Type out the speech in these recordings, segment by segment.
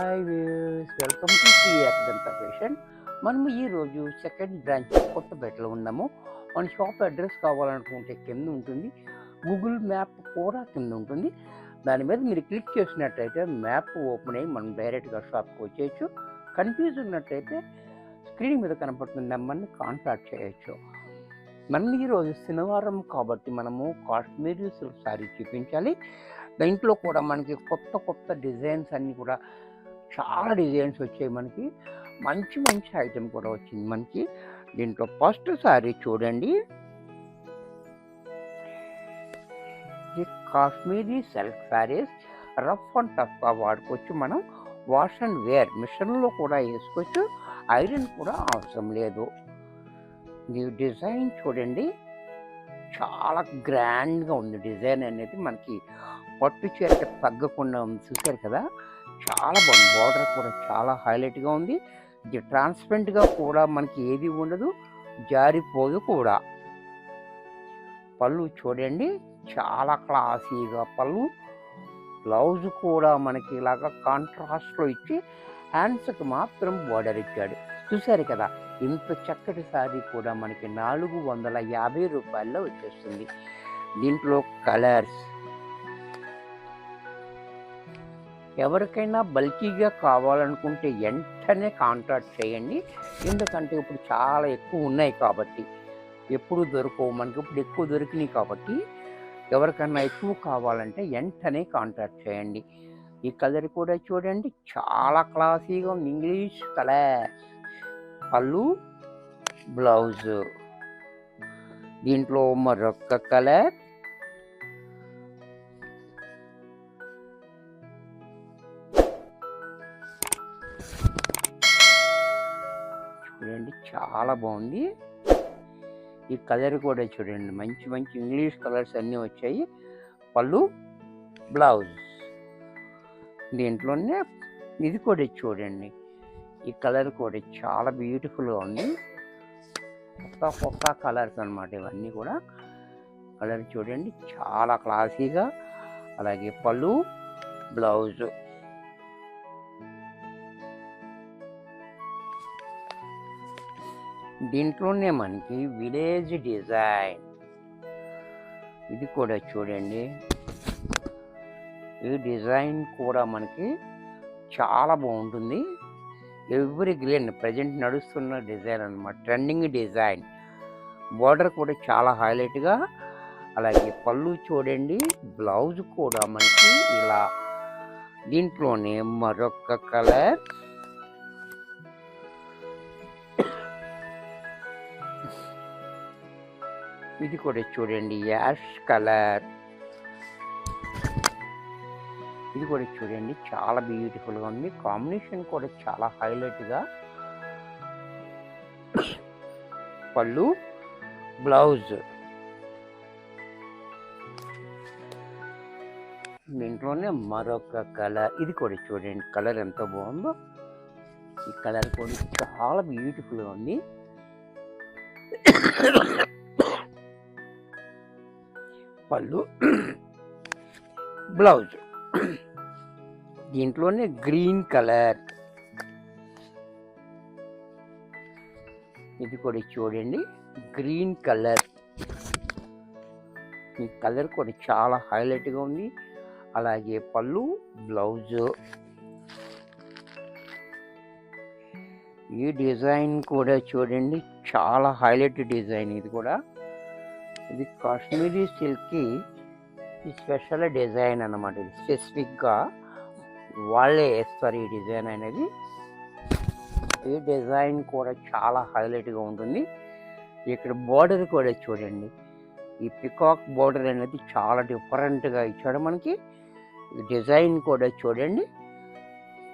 Hi views, welcome to Sri accident fashion. మనం ఈరోజు second branch కొత్తపేటలో ఉన్నాము. మన షాప్ అడ్రస్ కావాలనుకుంటే కింద ఉంటుంది, గూగుల్ మ్యాప్ కూడా కింద ఉంటుంది. దాని మీద మీరు క్లిక్ చేసినట్టయితే మ్యాప్ ఓపెన్ అయ్యి మనం డైరెక్ట్గా షాప్కి వచ్చేయచ్చు. కన్ఫ్యూజ్ ఉన్నట్టయితే స్క్రీన్ మీద కనపడుతున్న నెంబర్ని కాంటాక్ట్ చేయొచ్చు. మనం ఈరోజు శనివారం కాబట్టి మనము కాశ్మీరీ సిల్క్ శారీ చూపించాలి. దాంట్లో కూడా మనకి కొత్త కొత్త డిజైన్స్ అన్నీ కూడా చాలా డిజైన్స్ వచ్చాయి. మనకి మంచి మంచి ఐటెం కూడా వచ్చింది మనకి. దీంట్లో ఫస్ట్ శారీ చూడండి, ఈ Kashmiri silk saris rough and టఫ్గా వాడుకోవచ్చు. మనం వాష్ అండ్ వేర్ మిషన్లో కూడా వేసుకోవచ్చు, ఐరన్ కూడా అవసరం లేదు. ఈ డిజైన్ చూడండి, చాలా గ్రాండ్గా ఉంది. డిజైన్ అనేది మనకి పట్టు చీరకి తగ్గకుండా ఉంది, చూసారు కదా, చాలా బాగుంది. బార్డర్ కూడా చాలా హైలైట్గా ఉంది. ఇది ట్రాన్స్పరెంట్గా కూడా మనకి ఏది ఉండదు, జారిపోదు కూడా. పళ్ళు చూడండి, చాలా క్లాసీగా పళ్ళు. బ్లౌజ్ కూడా మనకి ఇలాగా కాంట్రాస్ట్లో ఇచ్చి హ్యాండ్స్కి మాత్రం బార్డర్ ఇచ్చాడు, చూసారు కదా. ఇంత చక్కటి శారీ కూడా మనకి 450 రూపాయల్లో వచ్చేస్తుంది. దీంట్లో కలర్స్, ఎవరికైనా బల్కీగా కావాలనుకుంటే వెంటనే కాంటాక్ట్ చేయండి. ఎందుకంటే ఇప్పుడు చాలా ఎక్కువ ఉన్నాయి కాబట్టి, ఎప్పుడు దొరకవు మనకి, ఇప్పుడు ఎక్కువ దొరికినాయి కాబట్టి ఎవరికైనా ఎక్కువ కావాలంటే వెంటనే కాంటాక్ట్ చేయండి. ఈ కలర్ కూడా చూడండి, చాలా క్లాసీగా ఉంది. ఇంగ్లీష్ కలర్, పళ్ళు, బ్లౌజ్. దీంట్లో మరొక కలర్, చూడండి, చాలా బాగుంది. ఈ కలర్ కూడా చూడండి, మంచి మంచి ఇంగ్లీష్ కలర్స్ అన్నీ వచ్చాయి. పళ్ళు, బ్లౌజ్. దీంట్లోనే ఇది కూడా చూడండి, ఈ కలర్ కూడా చాలా బ్యూటిఫుల్గా ఉంది. కొత్త కొత్త కలర్స్ అన్నమాట ఇవన్నీ కూడా. కలర్ చూడండి, చాలా క్లాసీగా. అలాగే పళ్ళు, బ్లౌజ్. దీంట్లోనే మనకి విలేజ్ డిజైన్, ఇది కూడా చూడండి. ఈ డిజైన్ కూడా మనకి చాలా బాగుంటుంది. ఎవ్రీ గ్రీన్ ప్రజెంట్ నడుస్తున్న డిజైన్ అన్నమాట, ట్రెండింగ్ డిజైన్. బార్డర్ కూడా చాలా హైలైట్గా. అలాగే పళ్ళు చూడండి, బ్లౌజ్ కూడా మనకి ఇలా. దీంట్లోనే మరొక కలర్, ఇది కూడా చూడండి, యాష్ కలర్. ఇది కూడా చూడండి, చాలా బ్యూటిఫుల్గా ఉంది. కాంబినేషన్ కూడా చాలా హైలైట్గా. పళ్ళు, బ్లౌజ్. దీంట్లోనే మరొక కలర్, ఇది కూడా చూడండి, కలర్ ఎంత బాగుందో. ఈ కలర్ కూడా చాలా బ్యూటిఫుల్గా ఉంది. పళ్ళు, బ్లౌజ్. దీంట్లోనే గ్రీన్ కలర్, ఇది కూడా చూడండి, గ్రీన్ కలర్. ఈ కలర్ కూడా చాలా హైలైట్గా ఉంది. అలాగే పళ్ళు, బ్లౌజ్. ఈ డిజైన్ కూడా చూడండి, చాలా హైలైట్ డిజైన్. ఇది కూడా, ఇది కాశ్మీరీ సిల్క్కి ఈ స్పెషల్ డిజైన్ అన్నమాట. ఇది స్పెసిఫిక్గా వాళ్ళే వేస్తారు ఈ డిజైన్ అనేది. ఈ డిజైన్ కూడా చాలా హైలైట్గా ఉంటుంది. ఇక్కడ బార్డర్ కూడా చూడండి, ఈ పికాక్ బార్డర్ అనేది చాలా డిఫరెంట్గా ఇచ్చాడు మనకి. ఈ డిజైన్ కూడా చూడండి.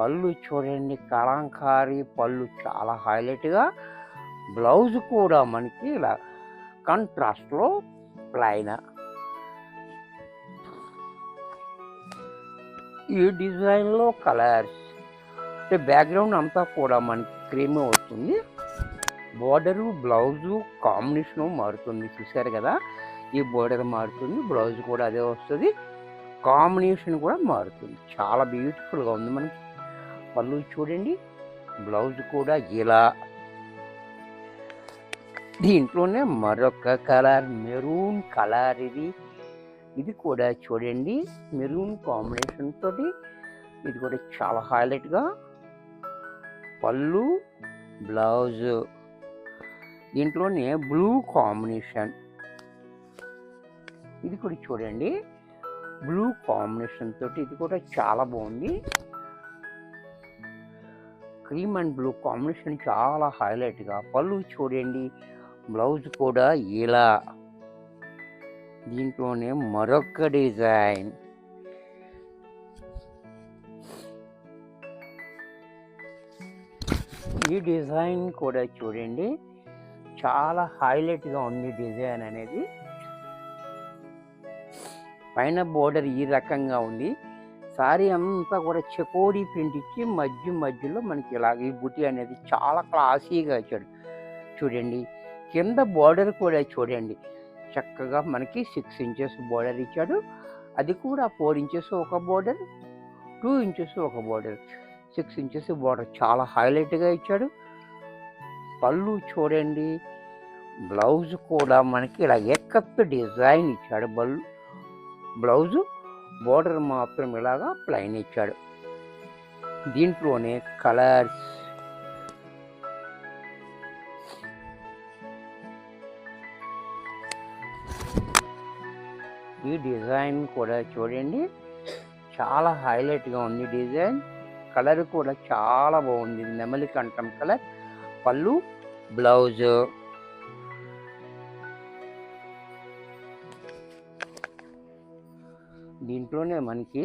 పళ్ళు చూడండి, కలంకారీ పళ్ళు, చాలా హైలైట్గా. బ్లౌజ్ కూడా మనకి ఇలా కాంట్రాస్ట్లో ప్లైన్. ఈ డిజైన్లో కలర్స్, అంటే బ్యాక్గ్రౌండ్ అంతా కూడా మనకి క్రీమ్ వస్తుంది. బోర్డరు, బ్లౌజు కాంబినేషను మారుతుంది, చూసారు కదా. ఈ బోర్డర్ మారుతుంది, బ్లౌజ్ కూడా అదే వస్తుంది, కాంబినేషన్ కూడా మారుతుంది. చాలా బ్యూటిఫుల్గా ఉంది మనకి. పళ్ళు చూడండి, బ్లౌజ్ కూడా ఇలా. దీంట్లోనే మరొక కలర్ మెరూన్ కలర్, ఇది కూడా చూడండి మెరూన్ కాంబినేషన్ తోటి. ఇది కూడా చాలా హైలైట్గా పళ్ళు బ్లౌజ్. దీంట్లోనే బ్లూ కాంబినేషన్, ఇది కూడా చూడండి బ్లూ కాంబినేషన్ తోటి. ఇది కూడా చాలా బాగుంది. క్రీమ్ అండ్ బ్లూ కాంబినేషన్ చాలా హైలైట్గా. పళ్ళు చూడండి, బ్లౌజ్ కూడా ఇలా. దీంట్లోనే మరొక డిజైన్, ఈ డిజైన్ కూడా చూడండి చాలా హైలైట్గా ఉంది. డిజైన్ అనేది పైన బోర్డర్ ఈ రకంగా ఉంది. సారీ అంతా కూడా చెకోడీ ప్రింట్ ఇచ్చి మధ్యలో మనకి ఇలాగ ఈ బుటీ అనేది చాలా క్లాసీగా ఇచ్చాడు. చూడండి కింద బోర్డర్ కూడా చూడండి చక్కగా మనకి 6 ఇంచెస్ బోర్డర్ ఇచ్చాడు. అది కూడా 4 ఇంచెస్ ఒక బోర్డర్, 2 ఇంచెస్ ఒక బోర్డర్, 6 ఇంచెస్ బోర్డర్ చాలా హైలైట్గా ఇచ్చాడు. పళ్ళు చూడండి, బ్లౌజ్ కూడా మనకి ఇలా ఎక్కత్తు డిజైన్ ఇచ్చాడు. బ్లౌజు బోర్డర్ మాత్రం ఇలాగా ప్లైన్ ఇచ్చాడు. దీంట్లోనే కలర్స్, ఈ డిజైన్ కూడా చూడండి చాలా హైలైట్గా ఉంది. డిజైన్ కలర్ కూడా చాలా బాగుంది, నెమలి కంఠం కలర్. పళ్ళు బ్లౌజ్, దీంట్లోనే మనకి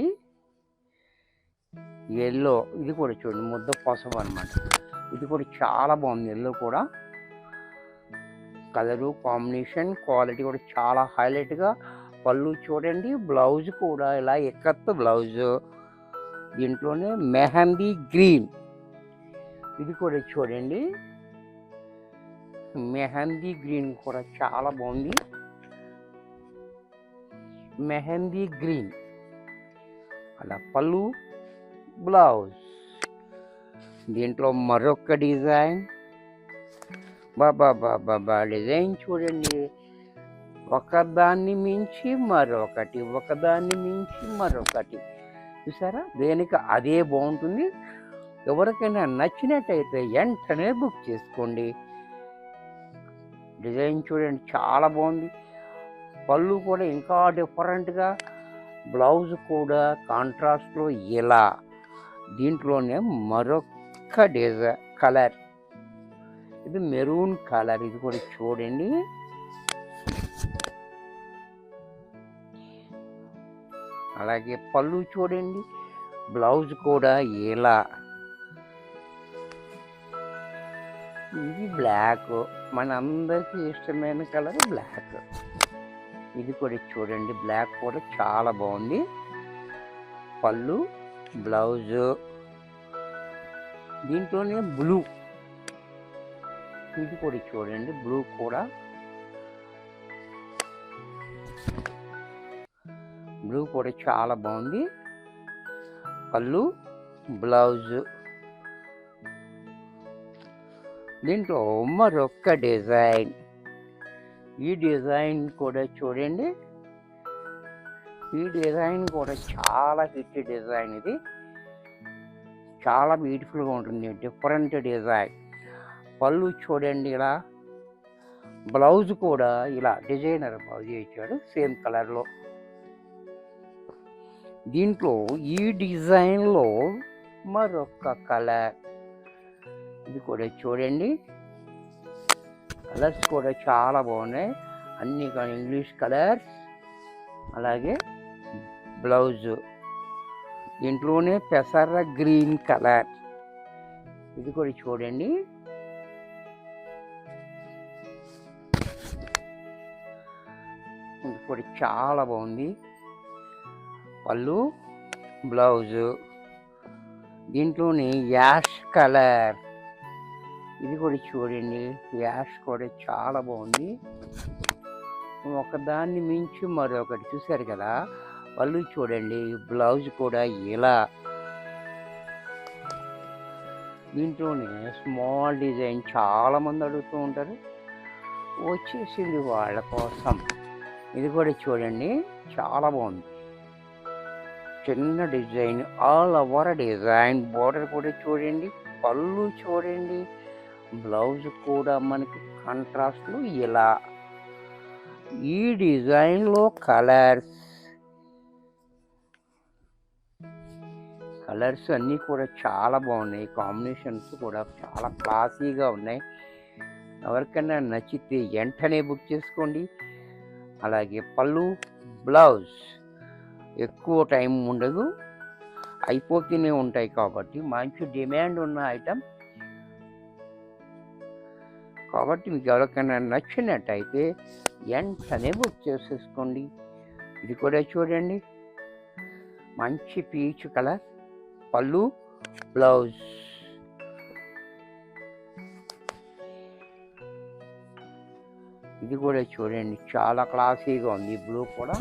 ఎల్లో, ఇది కూడా చూడండి ముద్ద పసుపు అనమాట. ఇది కూడా చాలా బాగుంది. ఎల్లో కూడా కలరు కాంబినేషన్ క్వాలిటీ కూడా చాలా హైలైట్గా. పళ్ళు చూడండి, బ్లౌజ్ కూడా ఇలా ఎక్కత్తు బ్లౌజ్. దీంట్లోనే మెహందీ గ్రీన్, ఇది కూడా చూడండి మెహందీ గ్రీన్ కూడా చాలా బాగుంది. మెహందీ గ్రీన్ అలా పళ్ళు బ్లౌజ్. దీంట్లో మరొక డిజైన్, బాబా డిజైన్ చూడండి ఒకదాన్ని మించి మరొకటి, ఒకదాన్ని మించి మరొకటి. చూసారా, దేనికి అదే బాగుంటుంది. ఎవరికైనా నచ్చినట్టయితే వెంటనే బుక్ చేసుకోండి. డిజైన్ చూడండి చాలా బాగుంది. పళ్ళు కూడా ఇంకా డిఫరెంట్గా, బ్లౌజ్ కూడా కాంట్రాస్ట్లో ఇలా. దీంట్లోనే మరొక డిజైన్ కలర్, ఇది మెరూన్ కలర్. ఇది కూడా చూడండి అలాగే పళ్ళు చూడండి, బ్లౌజ్ కూడా ఇలా. ఇది బ్లాక్, మన అందరికీ ఇష్టమైన కలర్ బ్లాక్. ఇది కూడా చూడండి బ్లాక్ కూడా చాలా బాగుంది. పళ్ళు బ్లౌజ్. దీంట్లోనే బ్లూ, ఇది కూడా చూడండి బ్లూ కూడా, బ్లూ కూడా చాలా బాగుంది. పళ్ళు బ్లౌజ్. దీంట్లో మరొక డిజైన్, ఈ డిజైన్ కూడా చూడండి. ఈ డిజైన్ కూడా చాలా హిట్ డిజైన్. ఇది చాలా బ్యూటిఫుల్గా ఉంటుంది, డిఫరెంట్ డిజైన్. పళ్ళు చూడండి ఇలా, బ్లౌజ్ కూడా ఇలా డిజైనర్ బ్లౌజ్ ఇచ్చాడు సేమ్ కలర్లో. దీంట్లో ఈ డిజైన్లో మరొక కలర్, ఇది కూడా చూడండి కలర్స్ కూడా చాలా బాగున్నాయి అన్ని ఇంగ్లీష్ కలర్స్. అలాగే బ్లౌజ్, దీంట్లోనే పెసర గ్రీన్ కలర్, ఇది కూడా చూడండి. ఇది కూడా చాలా బాగుంది. పళ్ళు బ్లౌజ్. దీంట్లోనే యాష్ కలర్, ఇది కూడా చూడండి యాష్ కూడా చాలా బాగుంది. ఒకదాన్ని మించి మరొకటి. చూసారు కదా, పళ్ళు చూడండి, బ్లౌజ్ కూడా ఇలా. దీంట్లోనే స్మాల్ డిజైన్ చాలామంది అడుగుతూ ఉంటారు, వచ్చేసింది వాళ్ళ కోసం. ఇది కూడా చూడండి, చాలా బాగుంది. చిన్న design, all over design, border కూడా చూడండి, పళ్ళు చూడండి, బ్లౌజ్ కూడా మనకి కాంట్రాస్ట్లు ఇలా. ఈ డిజైన్లో కలర్స్ అన్నీ కూడా చాలా బాగున్నాయి. కాంబినేషన్స్ కూడా చాలా క్లాసీగా ఉన్నాయి. ఎవరికైనా నచ్చితే వెంటనే బుక్ చేసుకోండి. అలాగే పళ్ళు, బ్లౌజ్ ఎక్కువ టైం ఉండదు, అయిపోతూనే ఉంటాయి కాబట్టి మంచి డిమాండ్ ఉన్న ఐటమ్ కాబట్టి మీకు ఎవరికైనా నచ్చినట్టయితే వెంటనే బుక్ చేసేసుకోండి. ఇది కూడా చూడండి, మంచి పీచ్ కలర్, పళ్ళు, బ్లౌజ్. ఇది కూడా చూడండి, చాలా క్లాసీగా ఉంది. బ్లూ కూడా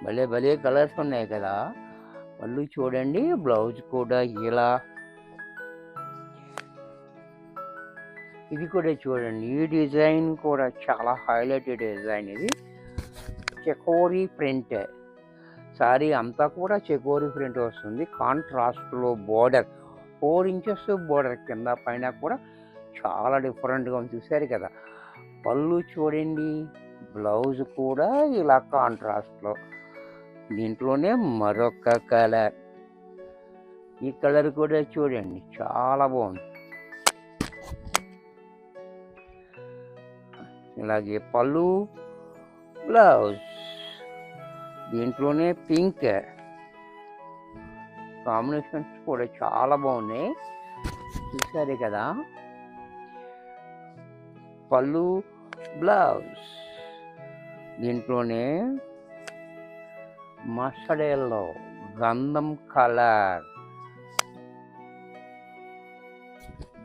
భలే భలే కలర్స్ ఉన్నాయి కదా. పళ్ళు చూడండి, బ్లౌజ్ కూడా ఇలా. ఇది కూడా చూడండి, ఈ డిజైన్ కూడా చాలా హైలైటెడ్ డిజైన్. ఇది చెకోరీ ప్రింట్, సారీ అంతా కూడా చెకోరీ ప్రింట్ వస్తుంది. కాంట్రాస్ట్లో బోర్డర్ 4 ఇంచెస్ బోర్డర్, కింద పైన కూడా చాలా డిఫరెంట్గా ఉంది, చూసారు కదా. పళ్ళు చూడండి, బ్లౌజ్ కూడా ఇలా కాంట్రాస్ట్లో. దీంట్లోనే మరొక కలర్, ఈ కలర్ కూడా చూడండి చాలా బాగుంది. ఇలాగే పళ్ళు, బ్లౌజ్. దీంట్లోనే పింక్, కాంబినేషన్స్ కూడా చాలా బాగున్నాయి, చూసారు కదా. పళ్ళు, బ్లౌజ్. దీంట్లోనే మస్టర్డ్ ఎల్లో, గంధం కలర్.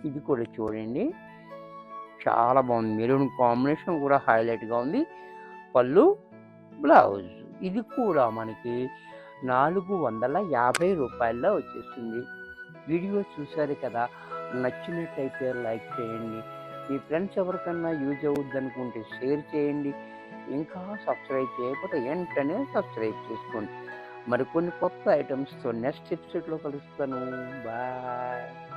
ఇది కూడా చూడండి చాలా బాగుంది, మెరూన్ కాంబినేషన్ కూడా హైలైట్గా ఉంది. పళ్ళు, బ్లౌజ్. ఇది కూడా మనకి 450 రూపాయల్లో వచ్చేస్తుంది. వీడియో చూసారు కదా, నచ్చినట్టయితే లైక్ చేయండి. మీ ఫ్రెండ్స్ ఎవరికన్నా యూజ్ అవుద్ది అనుకుంటే షేర్ చేయండి. ఇంకా సబ్స్క్రైబ్ చేయకపోతే వెంటనే సబ్స్క్రైబ్ చేసుకోండి. మరికొన్ని కొత్త ఐటమ్స్తో నెక్స్ట్ ఎపిసోడ్లో కలుస్తాను. బాయ్.